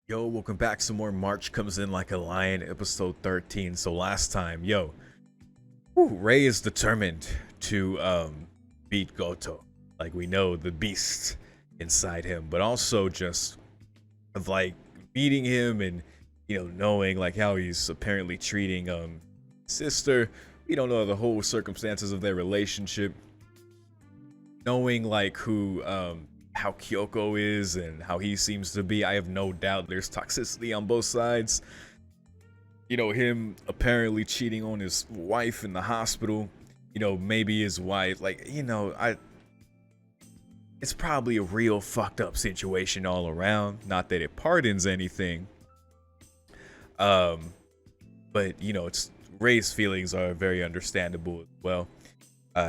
Yo, welcome back. Some more March Comes In Like a Lion, episode 13. So last time, Ray is determined to beat Goto. Like we know the beast inside him, but also just of like beating him and knowing like how he's apparently treating sister. We don't know the whole circumstances of their relationship. Knowing like who how Kyoko is and how he seems to be, I have no doubt there's toxicity on both sides. Him apparently cheating on his wife in the hospital. Maybe his wife, it's probably a real fucked up situation all around. Not that it pardons anything. Um, but it's Ray's feelings are very understandable as well,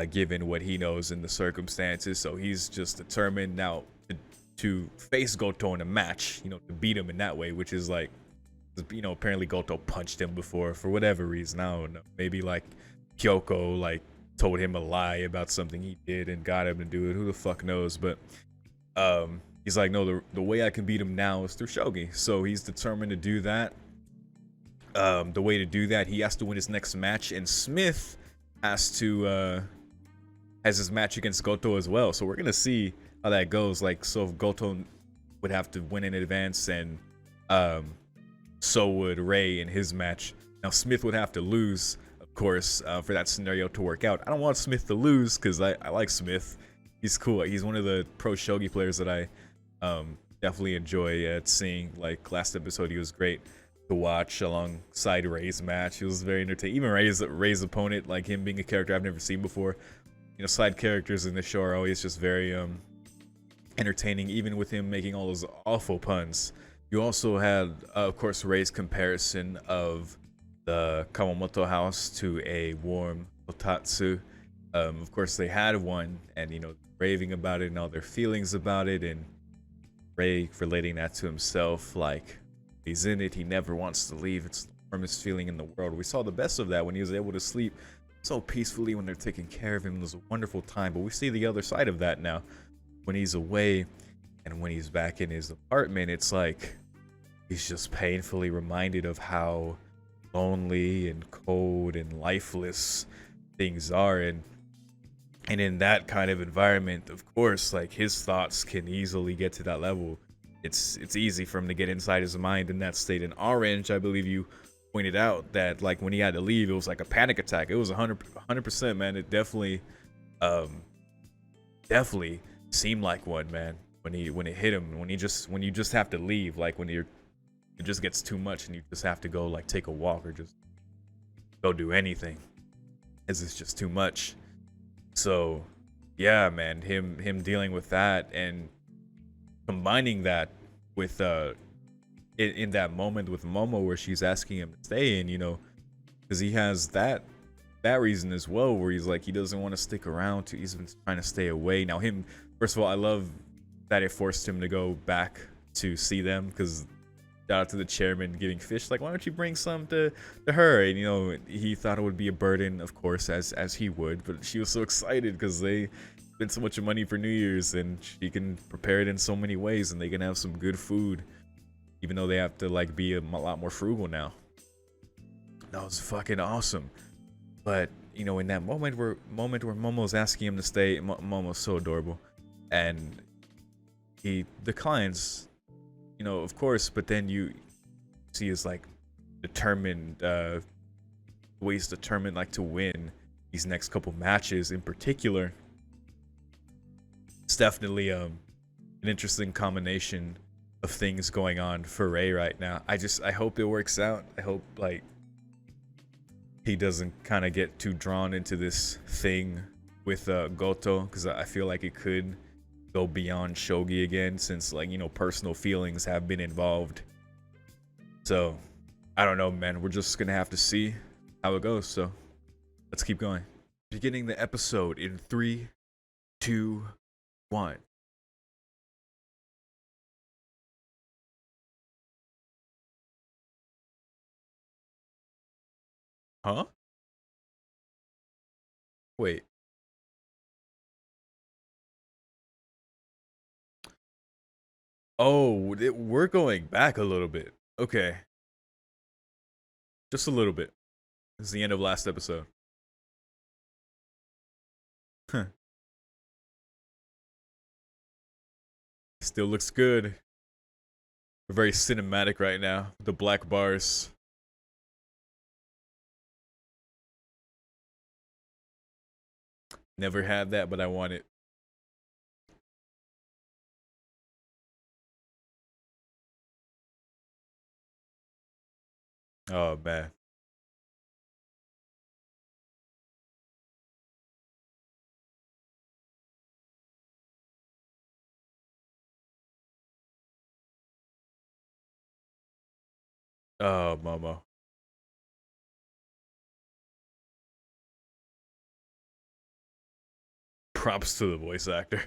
given what he knows in the circumstances. So he's just determined now to face Goto in a match, to beat him in that way, which is like, apparently Goto punched him before for whatever reason. I don't know. Maybe like Kyoko like told him a lie about something he did and got him to do it. Who the fuck knows? But he's like, no, the way I can beat him now is through shogi. So he's determined to do that. The way to do that, he has to win his next match, and Smith has to has his match against Goto as well. So we're gonna see how that goes. Like, so if Goto would have to win in advance, and so would Ray in his match. Now Smith would have to lose, of course, for that scenario to work out. I don't want Smith to lose because I like Smith. He's cool. He's one of the pro shogi players that I definitely enjoy seeing. Like last episode, he was great to watch alongside Ray's match. He was very entertaining. Even Ray's opponent, like him being a character I've never seen before. Side characters in the show are always just very entertaining, even with him making all those awful puns. You also had, of course, Ray's comparison of the Kawamoto house to a warm otatsu. Of course, they had one, and raving about it and all their feelings about it, and Ray relating that to himself, like he's in it, he never wants to leave. It's the warmest feeling in the world. We saw the best of that when he was able to sleep so peacefully when they're taking care of him. It was a wonderful time, but we see the other side of that now. When he's away and when he's back in his apartment, it's like he's just painfully reminded of how lonely and cold and lifeless things are. And in that kind of environment, of course, like his thoughts can easily get to that level. It's easy for him to get inside his mind in that state. In Orange, I believe you pointed out that like when he had to leave, it was like a panic attack. It was 100%, man. It um definitely seemed like one, man. When it hit him, when you just have to leave, like when it just gets too much and you just have to go like take a walk or just go do anything, as it's just too much. So yeah, man, him dealing with that and combining that with in that moment with Momo where she's asking him to stay, and because he has that reason as well, where he's like he doesn't want to stick around, to he's been trying to stay away. Now him, first of all, I love that it forced him to go back to see them, because shout out to the chairman giving fish, like, why don't you bring some to her? And he thought it would be a burden, of course, as he would, but she was so excited because they spent so much money for New Year's, and she can prepare it in so many ways, and they can have some good food, even though they have to like be a lot more frugal now. That was fucking awesome. But in that moment where Momo's asking him to stay, Momo's so adorable, and he declines, of course. But then you see his like determined, the way he's determined like to win these next couple matches in particular. It's definitely an interesting combination of things going on for Ray right now. I hope it works out. I hope like he doesn't kind of get too drawn into this thing with Goto, because I feel like it could go beyond shogi again, since like personal feelings have been involved. So I don't know, man. We're just gonna have to see how it goes. So let's keep going. Beginning the episode in 3, 2, 1. Huh? Wait. Oh, we're going back a little bit. Okay, just a little bit. This is the end of last episode. Huh. Still looks good. We're very cinematic right now. The black bars. Never had that, but I want it. Oh man. Oh, Momo. Props to the voice actor.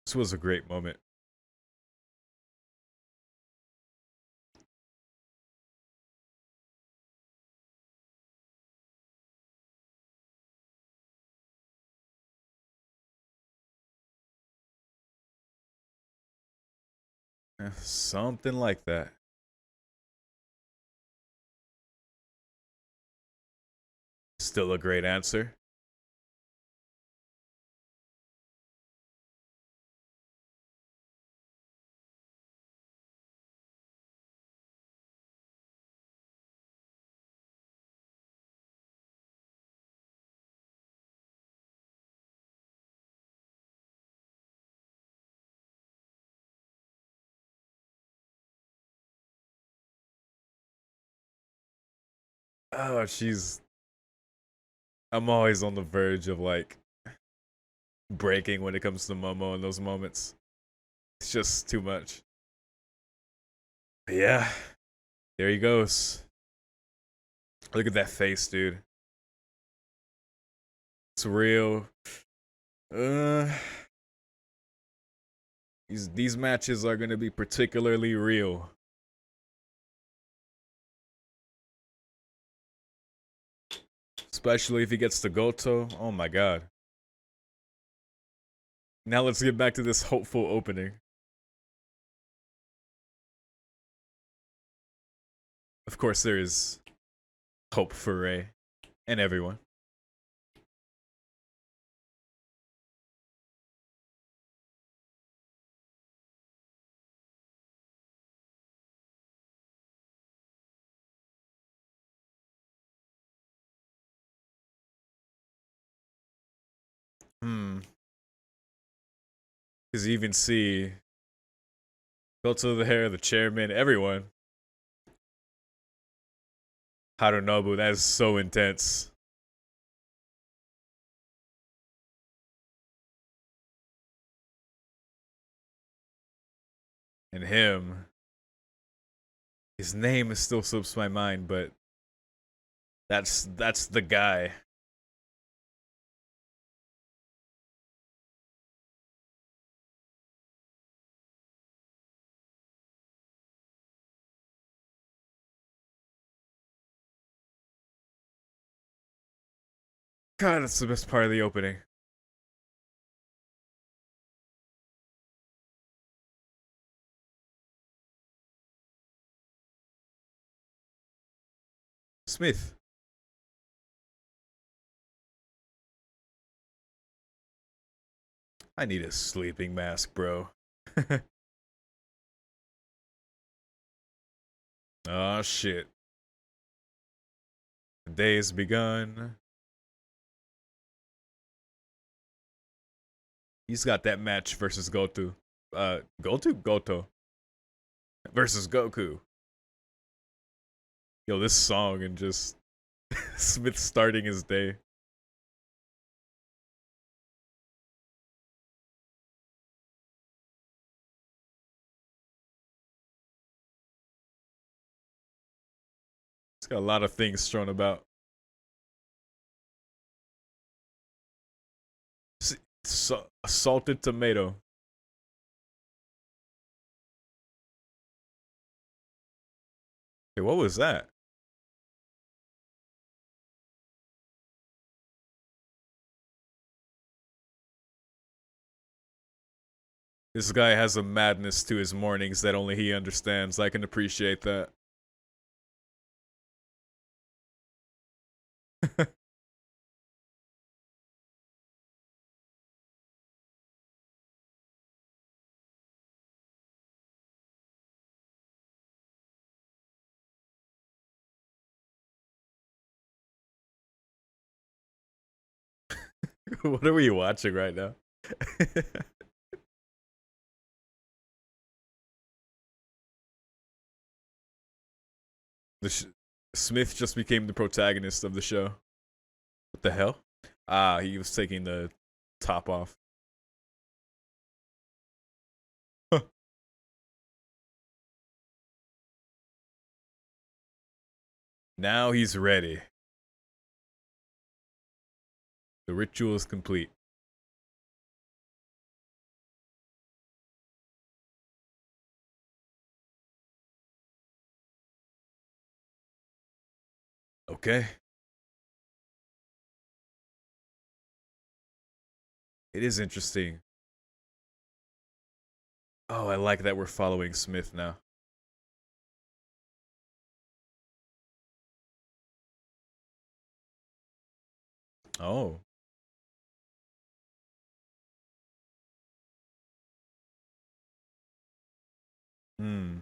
This was a great moment. Something like that. Still a great answer. Oh, she's. I'm always on the verge of like breaking when it comes to Momo in those moments. It's just too much. But yeah, there he goes. Look at that face, dude. It's real. Uh, these matches are gonna be particularly real. Especially if he gets to Goto. Oh my god. Now let's get back to this hopeful opening. Of course, there is hope for Ray and everyone. Hmm. Because you even see Goto there, the chairman, everyone. Harunobu, that is so intense. And him, his name still slips my mind, but that's the guy. God, that's the best part of the opening. Smith. I need a sleeping mask, bro. Oh shit. The day has begun. He's got that match versus Goto. Goto versus Goku. Yo, this song and just Smith starting his day. It's got a lot of things thrown about. A salted tomato. Hey, what was that? This guy has a madness to his mornings that only he understands. I can appreciate that. What are we watching right now? Smith just became the protagonist of the show. What the hell? Ah, he was taking the top off. Now he's ready. The ritual is complete. Okay. It is interesting. Oh, I like that we're following Smith now. Oh. Hmm.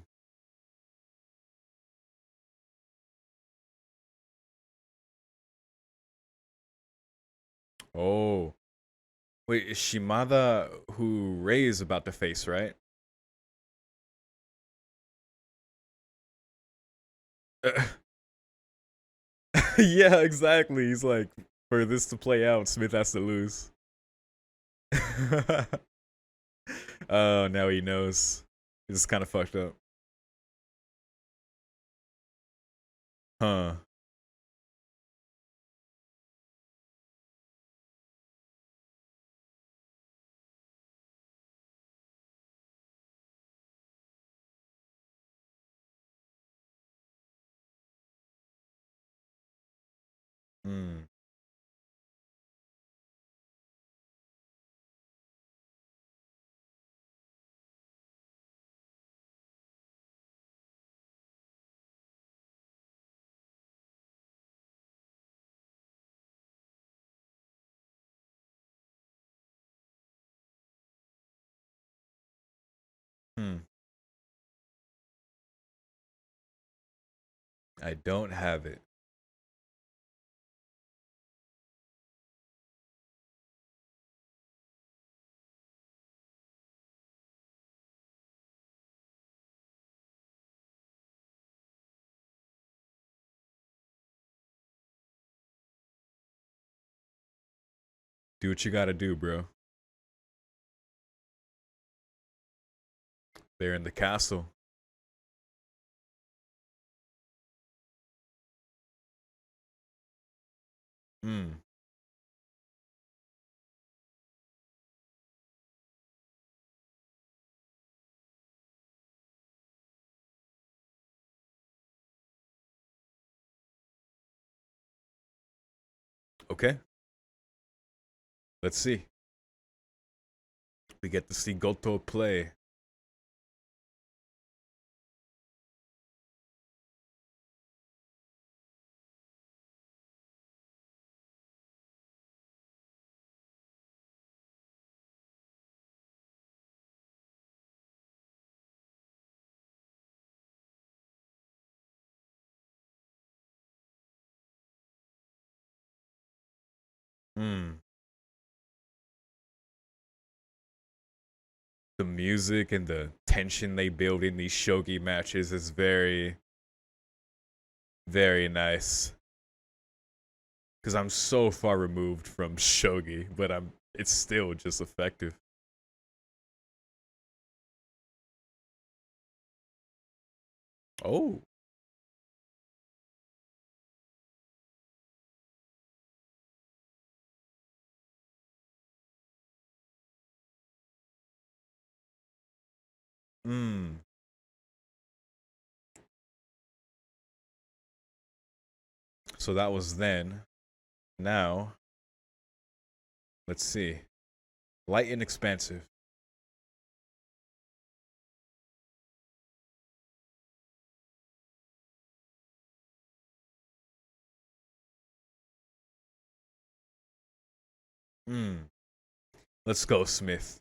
Oh. Wait, is Shimada who Ray is about to face, right? Yeah, exactly. He's like, for this to play out, Smith has to lose. Oh, now he knows. This is kind of fucked up. Huh. Hmm. Hmm. I don't have it. Do what you gotta do, bro. They're in the castle. Hmm. Okay. Let's see. We get to see Goto play. Hmm. The music and the tension they build in these shogi matches is very, very nice. Because I'm so far removed from shogi, but it's still just effective. Oh. Hmm. So that was then. Now, let's see. Light and expansive. Hmm. Let's go, Smith.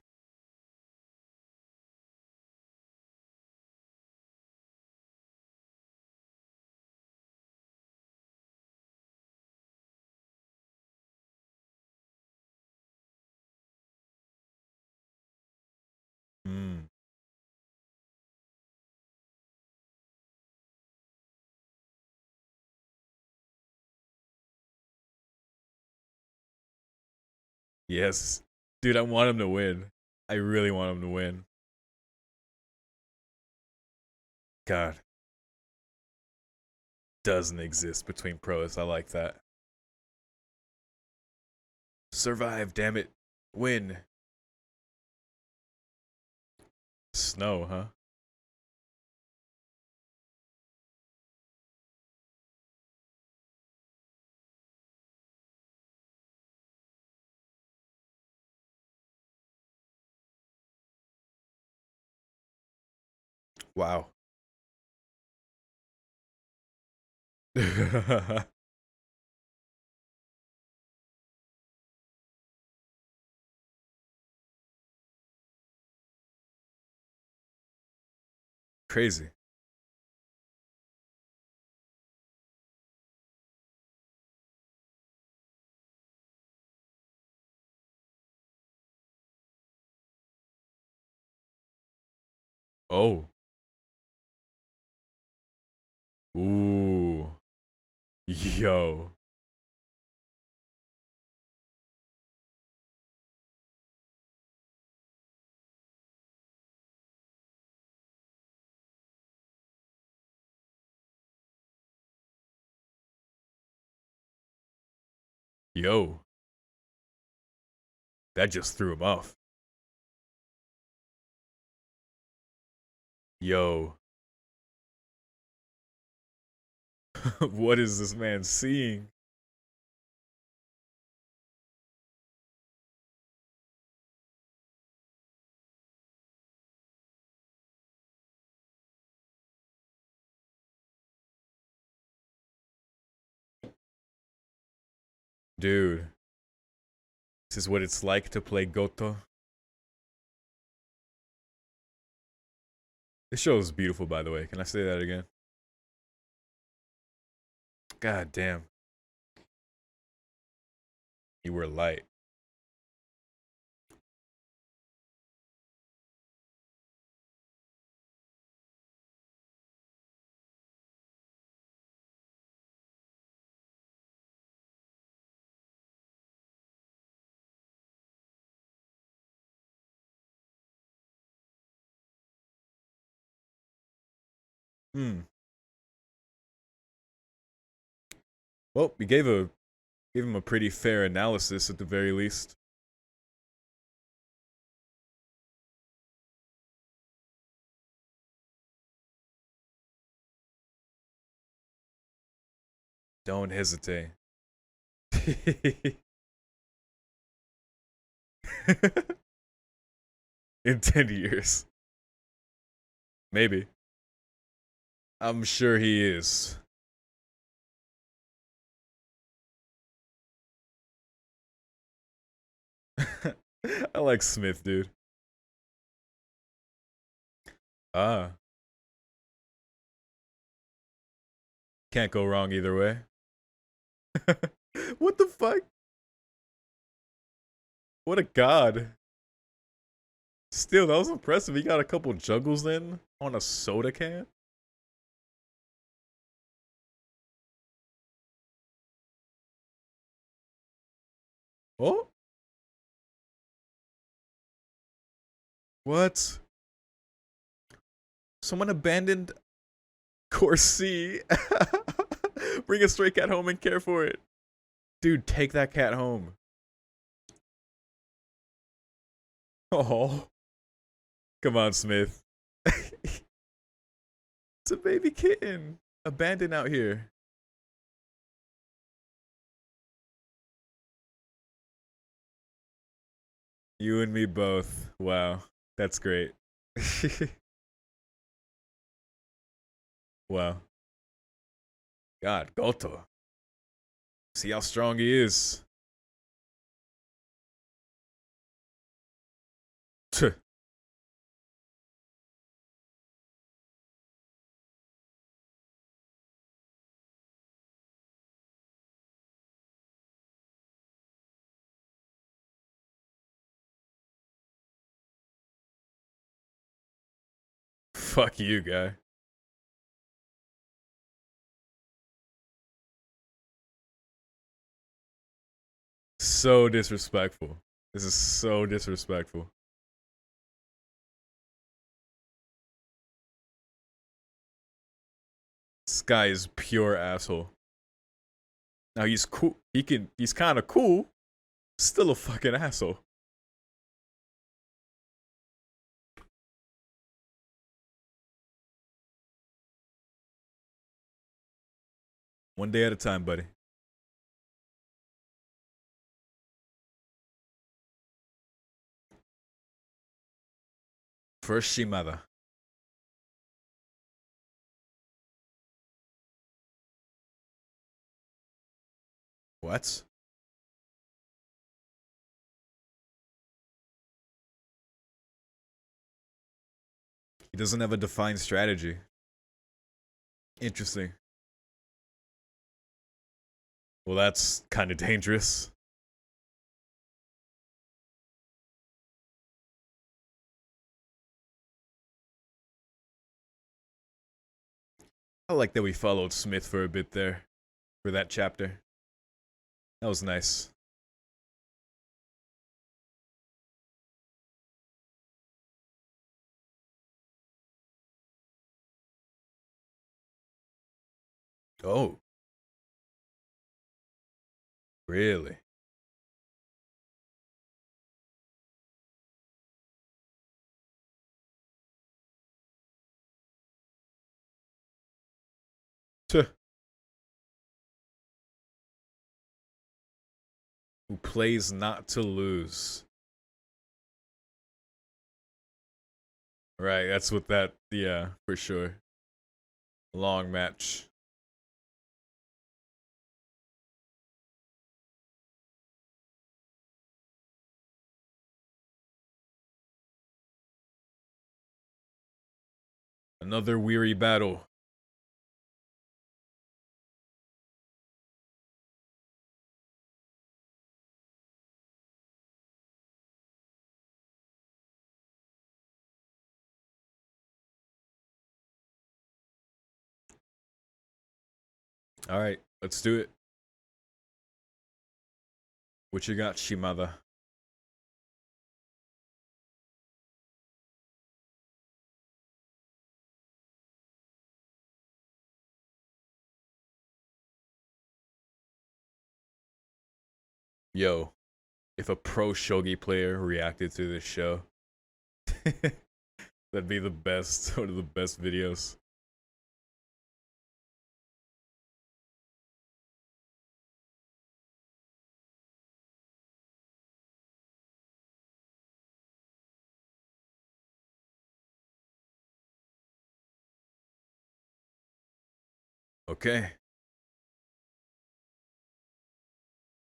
Hmm. Yes. Dude, I want him to win. I really want him to win. God, doesn't exist between pros. I like that. Survive, damn it. Win. Snow, huh? Wow. Crazy. Oh. Ooh. Yo. Yo. That just threw him off. Yo. What is this man seeing? Dude, this is what it's like to play Goto. This show is beautiful, by the way. Can I say that again? God damn. You were light. Hmm. Well, we gave him a pretty fair analysis at the very least. Don't hesitate. In 10 years. Maybe. I'm sure he is. I like Smith, dude. Ah, can't go wrong either way. What the fuck? What a god. Still, that was impressive. He got a couple juggles in on a soda can. Oh, what? Someone abandoned Course C. Bring a stray cat home and care for it. Dude, take that cat home. Oh, come on, Smith. It's a baby kitten. Abandoned out here. You and me both. Wow. That's great. Wow. God, Goto. See how strong he is. Fuck you, guy. So disrespectful. This is so disrespectful. This guy is pure asshole. Now he's cool. He's kind of cool. Still a fucking asshole. One day at a time, buddy. First Shimada. What? He doesn't have a defined strategy. Interesting. Well, that's kind of dangerous. I like that we followed Smith for a bit there. For that chapter. That was nice. Oh, really? Tuh. Who plays not to lose. Right, that's what that, yeah, for sure. Long match. Another weary battle. Alright, let's do it. What you got, Shimada? Yo, if a pro shogi player reacted to this show, that'd be the best, one of the best videos. Okay.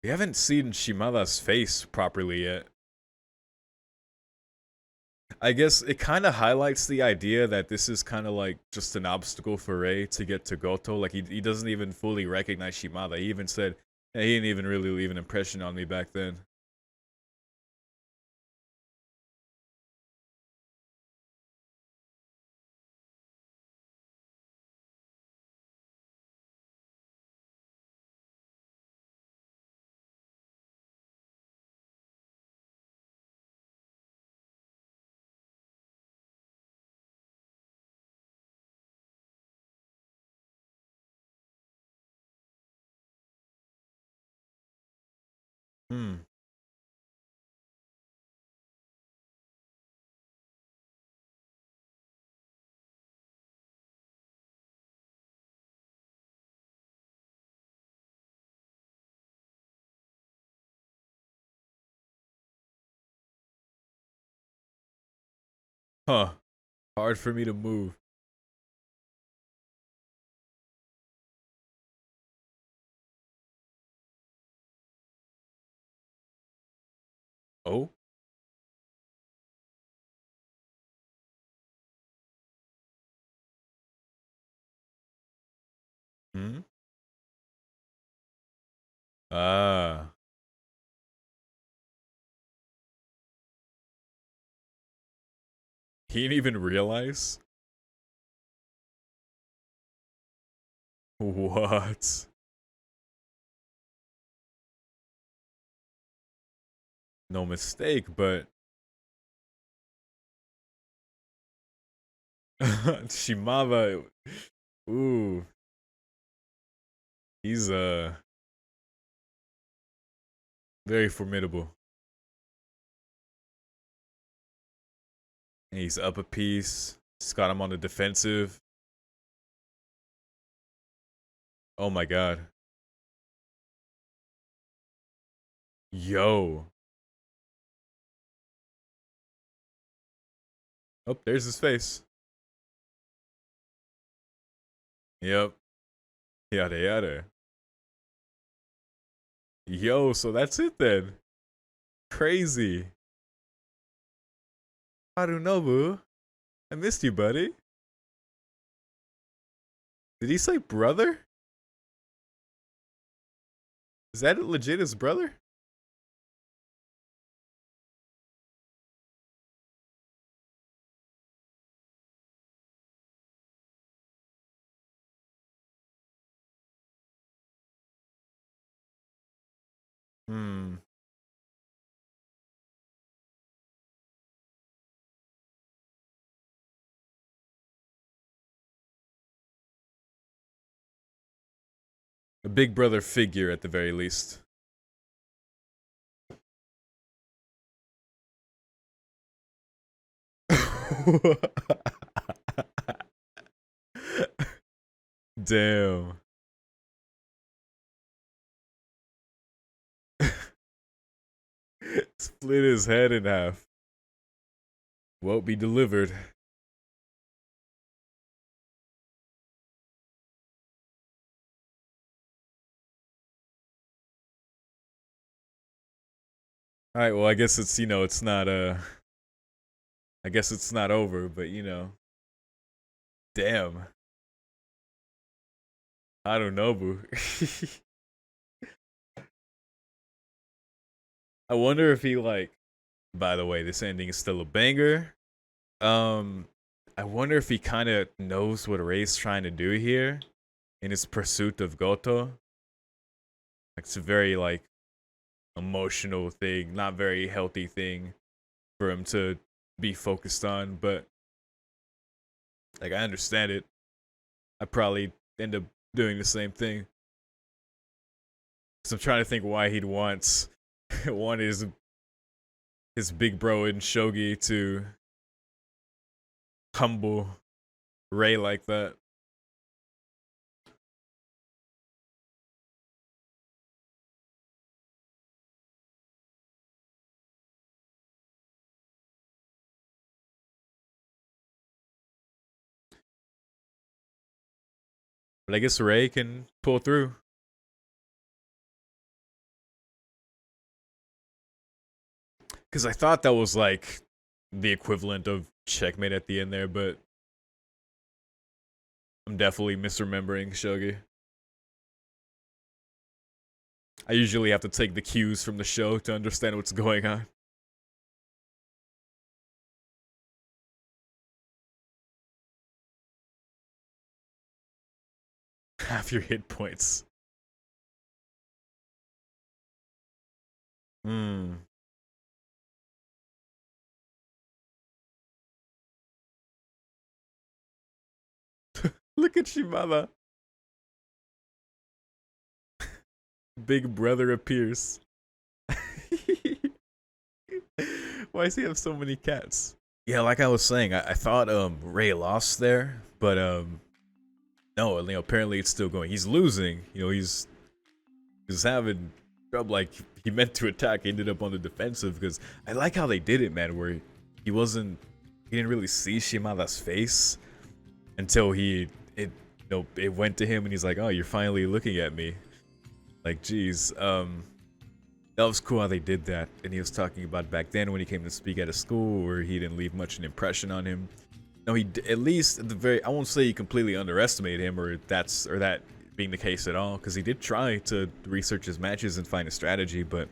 We haven't seen Shimada's face properly yet. I guess it kind of highlights the idea that this is kind of like just an obstacle for Rei to get to Goto. Like, he doesn't even fully recognize Shimada. He even said, yeah, he didn't even really leave an impression on me back then. Hmm. Huh. Hard for me to move. Oh? Hmm? Ah. He didn't even realize? What? No mistake, but Shimada, ooh, he's very formidable. And he's up a piece. He's got him on the defensive. Oh my god. Yo. Oh, there's his face. Yep. Yada yada. Yo, so that's it then. Crazy. Harunobu, I missed you, buddy. Did he say brother? Is that legit his brother? Hmm. A big brother figure at the very least. Damn. Split his head in half. Won't be delivered. Alright, well I guess it's it's not I guess it's not over, but damn. I don't know, boo. I wonder if he by the way, this ending is still a banger. Um I wonder if he kind of knows what Rei's trying to do here in his pursuit of Goto. It's a very emotional thing, not very healthy thing for him to be focused on, but I understand it. I probably end up doing the same thing. So I'm trying to think why he'd want his big bro in Shogi to humble Rei like that. But I guess Rei can pull through. Because I thought that was the equivalent of checkmate at the end there, but I'm definitely misremembering Shogi. I usually have to take the cues from the show to understand what's going on. Half your hit points. Hmm. Look at Shimada. Big brother appears. Why does he have so many cats? Yeah, like I was saying, I thought Rei lost there, but no, apparently it's still going. He's losing. He's having trouble. He meant to attack, ended up on the defensive. Because I like how they did it, man. Where he didn't really see Shimada's face until it went to him, and he's like, "Oh, you're finally looking at me." Geez, that was cool how they did that. And he was talking about back then when he came to speak at a school where he didn't leave much an impression on him. No, he at least at the very, I won't say he completely underestimated him or that being the case at all, because he did try to research his matches and find a strategy, but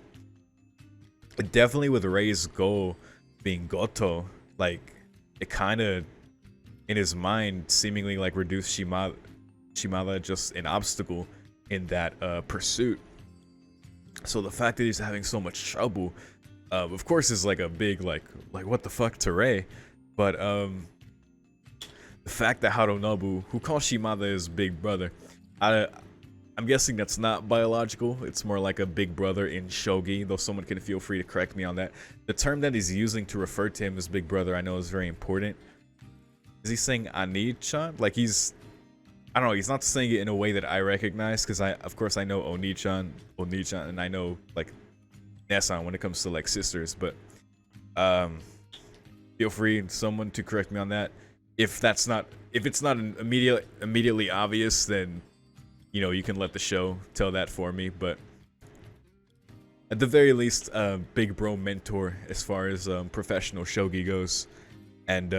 definitely with Rei's goal being Goto, like it kind of in his mind seemingly like reduced Shimada just an obstacle in that pursuit. So the fact that he's having so much trouble, of course, is like a big like what the fuck to Rei, but the fact that Harunobu, who calls Shimada his big brother, I'm guessing that's not biological. It's more like a big brother in shogi, though someone can feel free to correct me on that. The term that he's using to refer to him as big brother, I know, is very important. Is he saying Ani-chan? Like I don't know, he's not saying it in a way that I recognize, because of course I know Oni-chan, and I know like Nessan when it comes to like sisters, but feel free someone to correct me on that. If it's not immediately obvious, then you know, you can let the show tell that for me. But at the very least, big bro mentor as far as professional shogi goes, and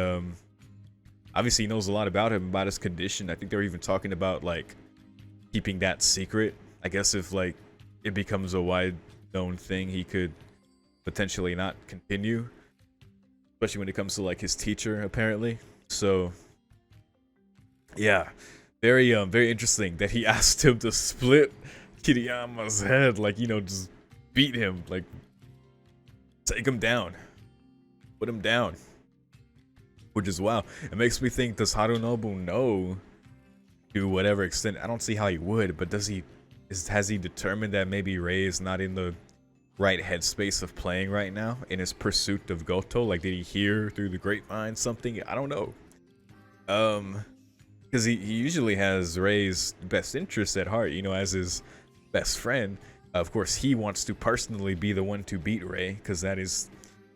obviously he knows a lot about him, about his condition. I think they were even talking about like keeping that secret. I guess if like it becomes a wide known thing, he could potentially not continue, especially when it comes to like his teacher apparently. So yeah, very interesting that he asked him to split Kiriyama's head, like, you know, just beat him, like take him down, put him down, which is wow. It makes me think, does Harunobu know to whatever extent? I don't see how he would, but has he determined that maybe Rei is not in the right headspace of playing right now in his pursuit of Goto? Like, did he hear through the grapevine something? I don't know. Because he usually has Rei's best interest at heart, you know, as his best friend. Of course, he wants to personally be the one to beat Rei, because that is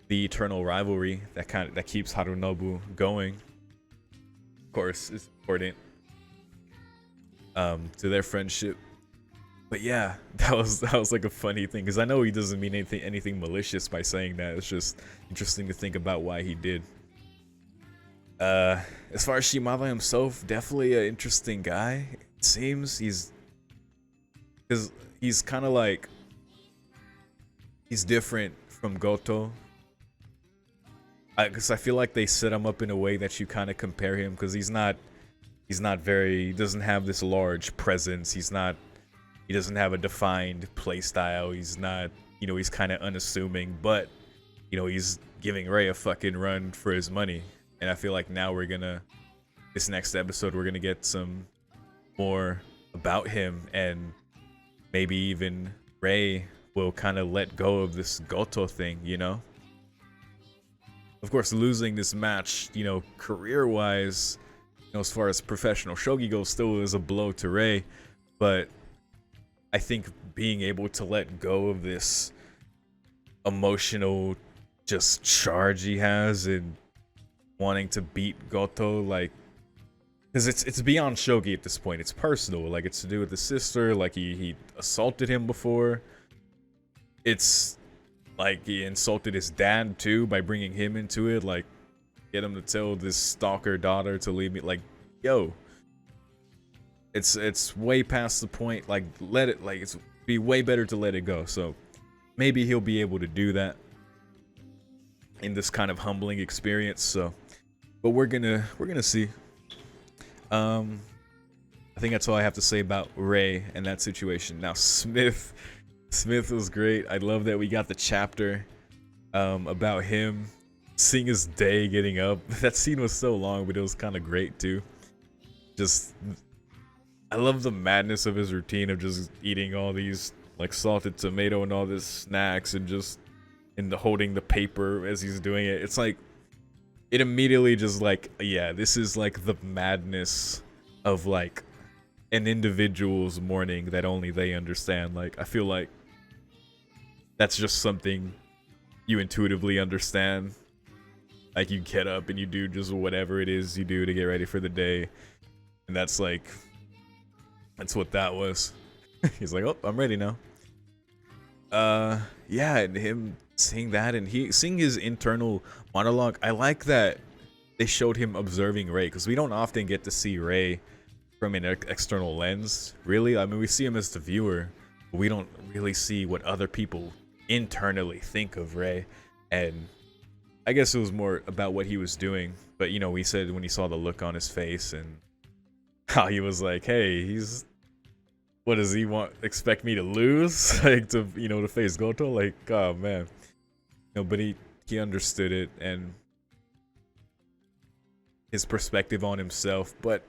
the eternal rivalry that keeps Harunobu going. Of course, it's important to their friendship. But yeah, that was like a funny thing, because I know he doesn't mean anything malicious by saying that. It's just interesting to think about why he did. As far as Shimada himself, definitely an interesting guy. It seems he's kind of like, he's different from Goto. Because I feel like they set him up in a way that you kind of compare him, because he doesn't have this large presence. He doesn't have a defined play style. He's not, you know, he's kind of unassuming, but you know, he's giving Rei a fucking run for his money. And I feel like now this next episode, we're gonna get some more about him, and maybe even Rei will kind of let go of this Goto thing, you know? Of course, losing this match, you know, career-wise, you know, as far as professional shogi goes, still is a blow to Rei, but I think being able to let go of this emotional just charge he has and wanting to beat Goto, like, because it's beyond shogi at this point. It's personal, like it's to do with his sister. Like he assaulted him before. It's like he insulted his dad too by bringing him into it. Like, get him to tell this stalker daughter to leave me. Like, yo, it's way past the point. Like, it's be way better to let it go. So maybe he'll be able to do that in this kind of humbling experience. So, but we're gonna see. I think that's all I have to say about Rei and that situation. Now Smith was great. I love that we got the chapter about him seeing his day getting up. That scene was so long, but it was kind of great too. Just, I love the madness of his routine of just eating all these like salted tomato and all this snacks, and just holding the paper as he's doing it. It's like, it immediately just like, yeah, this is like the madness of like an individual's morning that only they understand. Like, I feel like that's just something you intuitively understand. Like, you get up and you do just whatever it is you do to get ready for the day, and that's like, that's what that was. He's like, oh, I'm ready now. Yeah, and him seeing that, and seeing his internal monologue. I like that they showed him observing Rei, because we don't often get to see Rei from an external lens, really. I mean, we see him as the viewer, but we don't really see what other people internally think of Ray. And I guess it was more about what he was doing. But, you know, we said when he saw the look on his face and how he was like, hey, what does he expect me to lose? Like, to, you know, to face Goto? Like, oh, man. You know, but he understood it and his perspective on himself. But,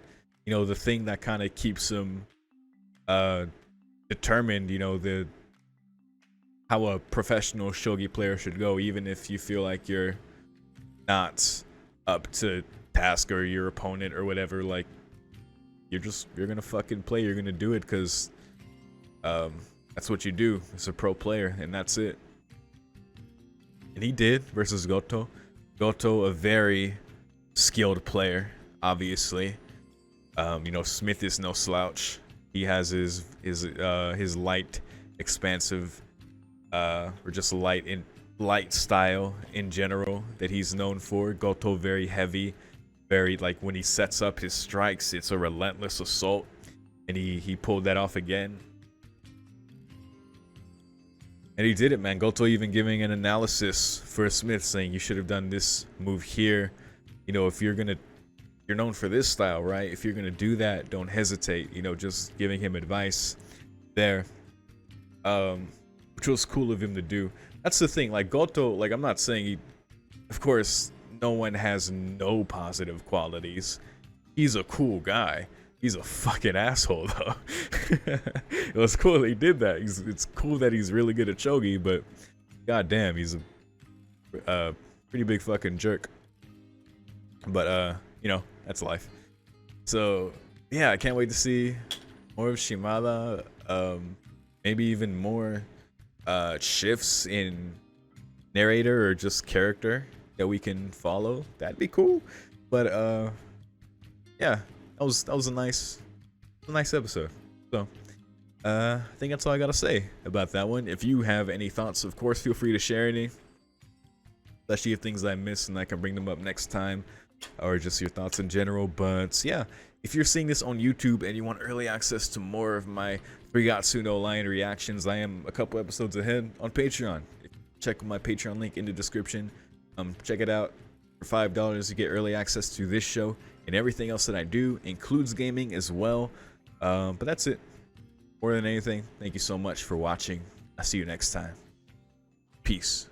you know, the thing that kind of keeps him determined, you know, how a professional shogi player should go, even if you feel like you're not up to task or your opponent or whatever, like, you're gonna fucking play, you're gonna do it because that's what you do as a pro player, and that's it. And he did versus Goto. Goto, a very skilled player, obviously. You know, Smith is no slouch. He has his light, expansive, or just light style in general that he's known for. Goto very heavy, very, like, when he sets up his strikes, it's a relentless assault, and he pulled that off again. And he did it, man. Goto even giving an analysis for Smith, saying you should have done this move here. You know, if you're known for this style, right? If you're gonna do that, don't hesitate. You know, just giving him advice there, which was cool of him to do. That's the thing. Like, Goto, like, I'm not saying of course, no one has no positive qualities. He's a cool guy. He's a fucking asshole, though. It was cool that he did that. It's cool that he's really good at shogi, but goddamn, he's a pretty big fucking jerk. But you know, that's life. So yeah, I can't wait to see more of Shimada. Maybe even more shifts in narrator or just character that we can follow. That'd be cool. But yeah, that was a nice episode. So I think that's all I gotta say about that one. If you have any thoughts, of course, feel free to share any, especially if things I missed and I can bring them up next time, or just your thoughts in general. But yeah, if you're seeing this on YouTube and you want early access to more of my Rigatsu no Lion reactions, I am a couple episodes ahead on Patreon. Check my Patreon link in the description. Check it out. For $5 you get early access to this show and everything else that I do, includes gaming as well. But that's it. More than anything, thank you so much for watching. I'll see you next time. Peace.